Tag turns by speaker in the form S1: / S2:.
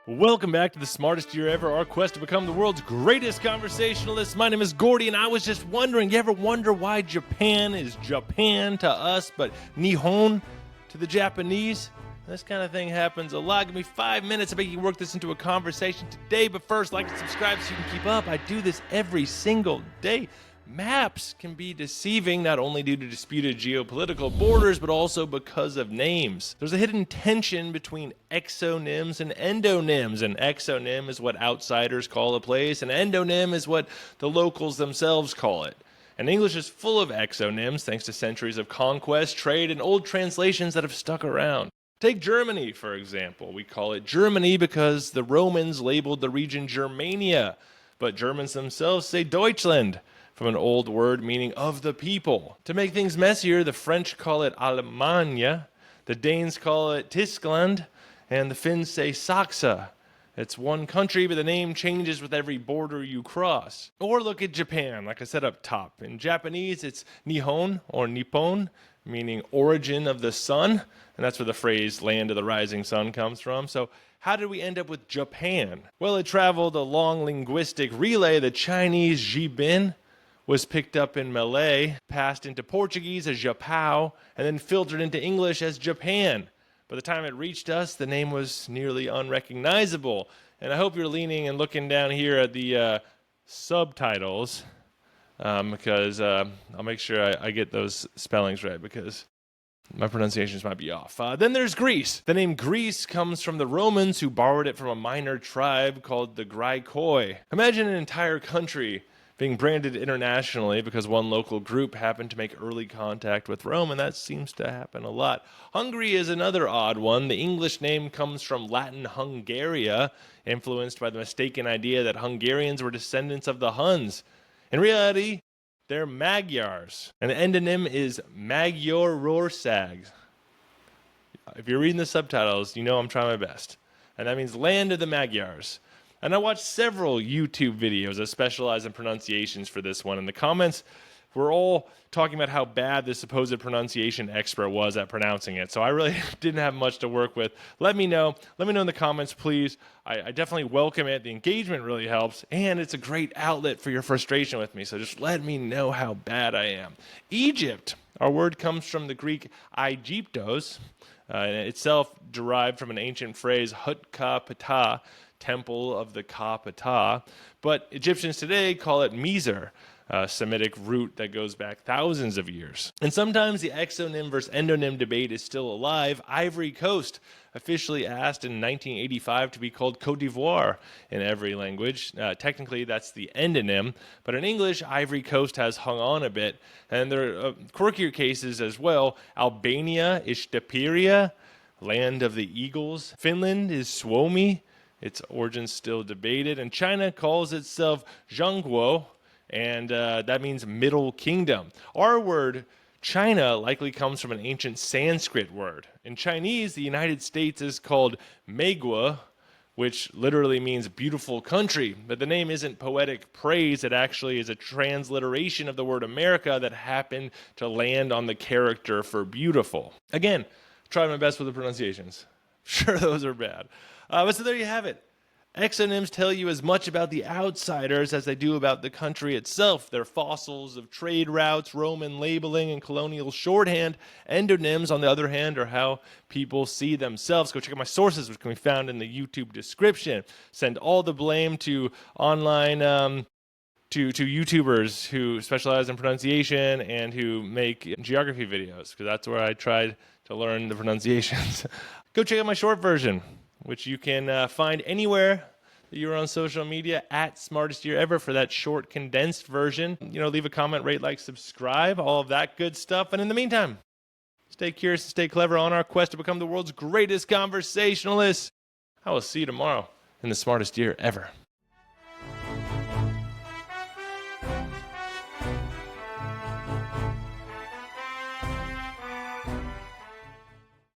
S1: Welcome back to the smartest year ever, our quest to become the world's greatest conversationalist. My name is Gordy, and I was just wondering, you ever wonder why Japan is Japan to us, but Nihon to the Japanese? This kind of thing happens a lot. Give me 5 minutes to make you work this into a conversation today, but first, like and subscribe so you can keep up. I do this every single day. Maps can be deceiving, not only due to disputed geopolitical borders, but also because of names. There's a hidden tension between exonyms and endonyms. An exonym is what outsiders call a place, and endonym is what the locals themselves call it. And English is full of exonyms, thanks to centuries of conquest, trade, and old translations that have stuck around. Take Germany, for example. We call it Germany because the Romans labeled the region Germania, but Germans themselves say Deutschland, from an old word meaning of the people. To make things messier, the French call it Allemagne, the Danes call it Tyskland, and the Finns say Saksa. It's one country, but the name changes with every border you cross. Or look at Japan, like I said up top. In Japanese, it's Nihon or Nippon, meaning origin of the sun, and that's where the phrase land of the rising sun comes from. So how did we end up with Japan? Well, it traveled a long linguistic relay. The Chinese Jibin was picked up in Malay, passed into Portuguese as Japão, and then filtered into English as Japan. By the time it reached us, the name was nearly unrecognizable. And I hope you're leaning and looking down here at the subtitles, because I'll make sure I get those spellings right, because my pronunciations might be off. Then there's Greece. The name Greece comes from the Romans, who borrowed it from a minor tribe called the Graikoi. Imagine an entire country being branded internationally because one local group happened to make early contact with Rome, and that seems to happen a lot. Hungary is another odd one. The English name comes from Latin Hungaria, influenced by the mistaken idea that Hungarians were descendants of the Huns. In reality, they're Magyars, and the endonym is Magyarország. If you're reading the subtitles, you know I'm trying my best. And that means land of the Magyars. And I watched several YouTube videos that specialize in pronunciations for this one, and the comments were all talking about how bad the supposed pronunciation expert was at pronouncing it. So I really didn't have much to work with. Let me know. Let me know in the comments, please. I definitely welcome it. The engagement really helps, and it's a great outlet for your frustration with me. So just let me know how bad I am. Egypt. Our word comes from the Greek Aegyptos, itself derived from an ancient phrase, Hutka Ptah, temple of the Ka-Ptah, but Egyptians today call it Mizar, a Semitic root that goes back thousands of years. And sometimes the exonym versus endonym debate is still alive. Ivory Coast officially asked in 1985 to be called Côte d'Ivoire in every language. Technically, that's the endonym, but in English, Ivory Coast has hung on a bit, and there are quirkier cases as well. Albania is Shtapiria, land of the eagles. Finland is Suomi. Its origins still debated, and China calls itself Zhongguo, and that means Middle Kingdom. Our word, China, likely comes from an ancient Sanskrit word. In Chinese, the United States is called Megua, which literally means beautiful country, but the name isn't poetic praise. It actually is a transliteration of the word America that happened to land on the character for beautiful. Again, try my best with the pronunciations. Sure, those are bad. But so there you have it. Exonyms tell you as much about the outsiders as they do about the country itself. They're fossils of trade routes, Roman labeling, and colonial shorthand. Endonyms, on the other hand, are how people see themselves. Go check out my sources, which can be found in the YouTube description. Send all the blame to online to YouTubers who specialize in pronunciation and who make geography videos, because that's where I tried to learn the pronunciations. Go check out my short version, which you can find anywhere that you're on social media, at Smartest Year Ever, for that short, condensed version. Leave a comment, rate, like, subscribe, all of that good stuff. And in the meantime, stay curious and stay clever on our quest to become the world's greatest conversationalist. I will see you tomorrow in the Smartest Year Ever.